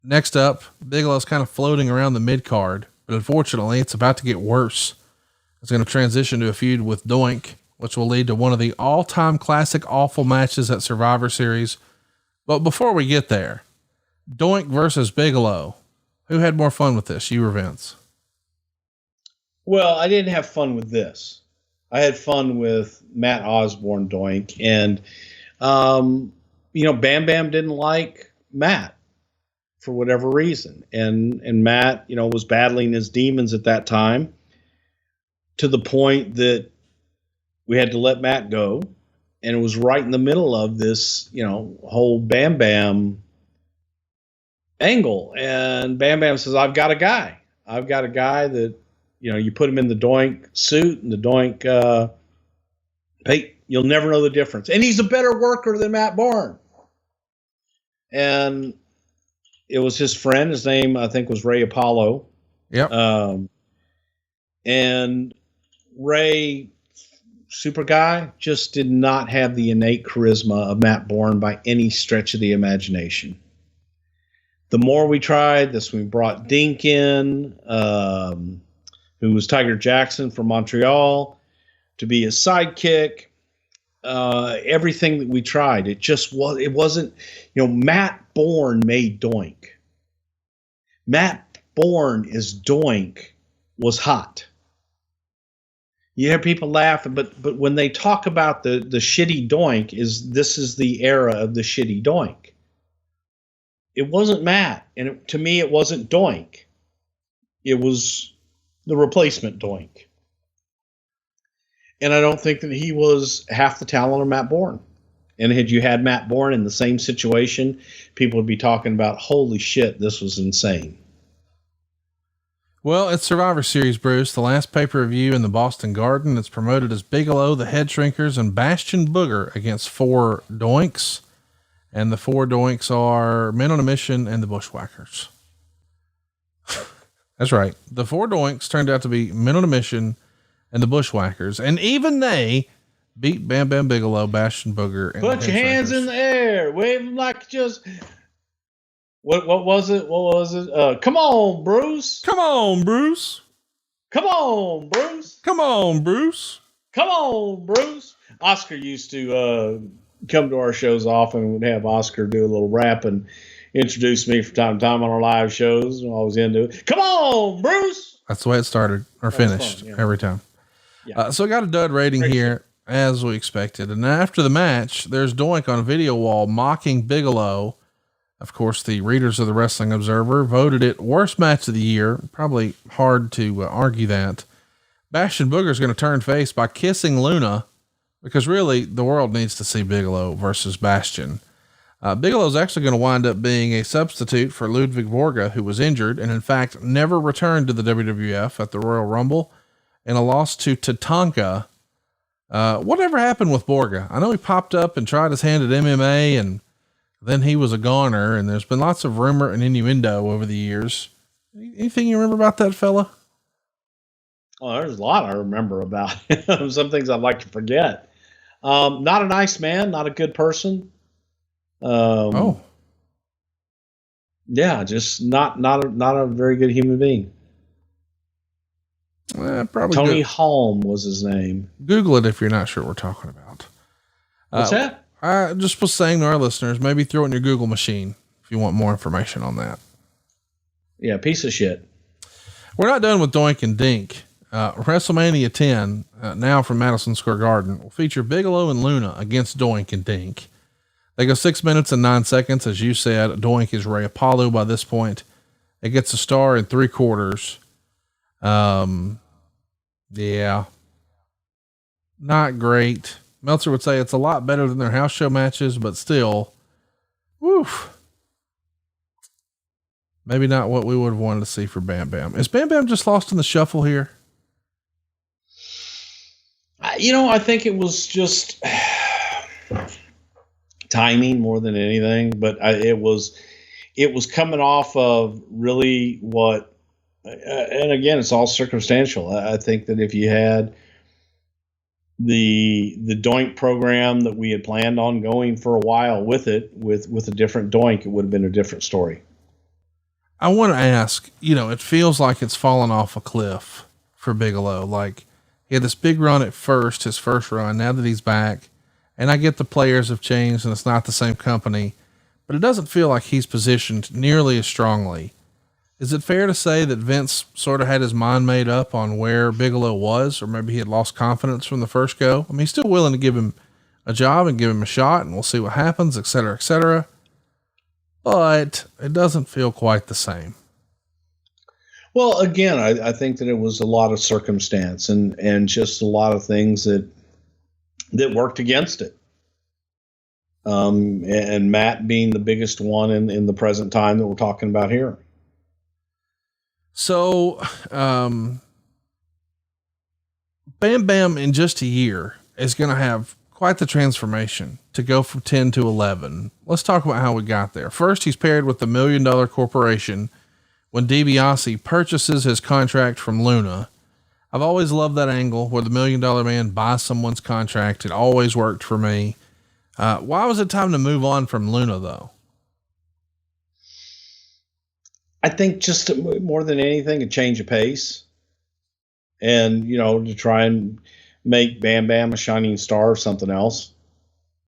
Next up, Bigelow's kind of floating around the mid card, but unfortunately it's about to get worse. It's going to transition to a feud with Doink, which will lead to one of the all-time classic awful matches at Survivor Series. But before we get there, Doink versus Bigelow. Who had more fun with this, you or Vince? Well, I didn't have fun with this. I had fun with Matt Osborne Doink, and Bam Bam didn't like Matt for whatever reason, and Matt, was battling his demons at that time, to the point that we had to let Matt go, and it was right in the middle of this, whole Bam Bam angle, and Bam Bam says, I've got a guy that, you put him in the Doink suit and the Doink, hey, you'll never know the difference. And he's a better worker than Matt Bourne. And it was his friend. His name, I think, was Ray Apollo. Yep. And Ray, super guy, just did not have the innate charisma of Matt Bourne by any stretch of the imagination. The more we tried this, we brought Dink in, who was Tiger Jackson from Montreal, to be his sidekick. Everything that we tried, it wasn't, Matt Bourne made Doink. Matt Bourne is Doink was hot. You hear people laughing, but when they talk about the shitty Doink, this is the era of the shitty Doink. It wasn't Matt, and to me, it wasn't Doink. It was the replacement Doink. And I don't think that he was half the talent of Matt Bourne. And had you had Matt Bourne in the same situation, people would be talking about, holy shit, this was insane. Well, it's Survivor Series, Bruce, the last pay-per-view in the Boston Garden. It's promoted as Bigelow, the Head Shrinkers, and Bastion Booger against 4 Doinks. And the 4 Doinks are Men on a Mission and the Bushwhackers. That's right. The 4 Doinks turned out to be Men on a Mission and the Bushwhackers. And even they beat Bam Bam Bigelow, Bastion Booger. And put your hands in the air. Wave them like just... What was it? What was it? Come on, Bruce. Come on, Bruce. Come on, Bruce. Come on, Bruce. Come on, Bruce. Oscar used to come to our shows often, and would have Oscar do a little rap and introduce me from time to time on our live shows. And I was into it. Come on, Bruce. That's the way it started or finished every time. Yeah. So I got a dud rating here, as we expected. And after the match, there's Doink on a video wall mocking Bigelow. Of course, the readers of the Wrestling Observer voted it worst match of the year. Probably hard to argue that. Bastion Booger is going to turn face by kissing Luna, because really the world needs to see Bigelow versus Bastion. Bigelow's actually going to wind up being a substitute for Ludwig Borga, who was injured and in fact never returned to the WWF at the Royal Rumble, in a loss to Tatanka. Whatever happened with Borga? I know he popped up and tried his hand at MMA, and then he was a goner, and there's been lots of rumor and innuendo over the years. Anything you remember about that fella? Oh, there's a lot I remember about him. Some things I'd like to forget. Not a nice man, not a good person. Yeah, just not a very good human being. Probably Tony Holm was his name. Google it if you're not sure what we're talking about. What's that? I just was saying to our listeners, maybe throw it in your Google machine if you want more information on that. Yeah, piece of shit. We're not done with Doink and Dink. WrestleMania 10, now from Madison Square Garden, will feature Bigelow and Luna against Doink and Dink. They go 6 minutes and 9 seconds. As you said, Doink is Ray Apollo by this point. It gets a star in 3/4. Yeah, not great. Meltzer would say it's a lot better than their house show matches, but still, woof. Maybe not what we would have wanted to see for Bam Bam. Is Bam Bam just lost in the shuffle here? I think it was just timing more than anything, but it was coming off of really what, and again, it's all circumstantial. I think that if you had the Doink program that we had planned on going for a while with a different Doink, it would have been a different story. I want to ask, it feels like it's fallen off a cliff for Bigelow. Like he had this big run at first, his first run, now that he's back, and I get the players have changed and it's not the same company, but it doesn't feel like he's positioned nearly as strongly. Is it fair to say that Vince sort of had his mind made up on where Bigelow was, or maybe he had lost confidence from the first go? I mean, he's still willing to give him a job and give him a shot and we'll see what happens, et cetera, et cetera. But it doesn't feel quite the same. Well, again, I think that it was a lot of circumstance and just a lot of things that worked against it. And Matt being the biggest one in the present time that we're talking about here. So, Bam Bam in just a year is going to have quite the transformation to go from 10 to 11. Let's talk about how we got there. First, he's paired with the $1 Million Corporation when DiBiase purchases his contract from Luna. I've always loved that angle where the $1 Million Man buys someone's contract. It always worked for me. Why was it time to move on from Luna though? I think just more than anything, a change of pace and, to try and make Bam Bam a shining star or something else.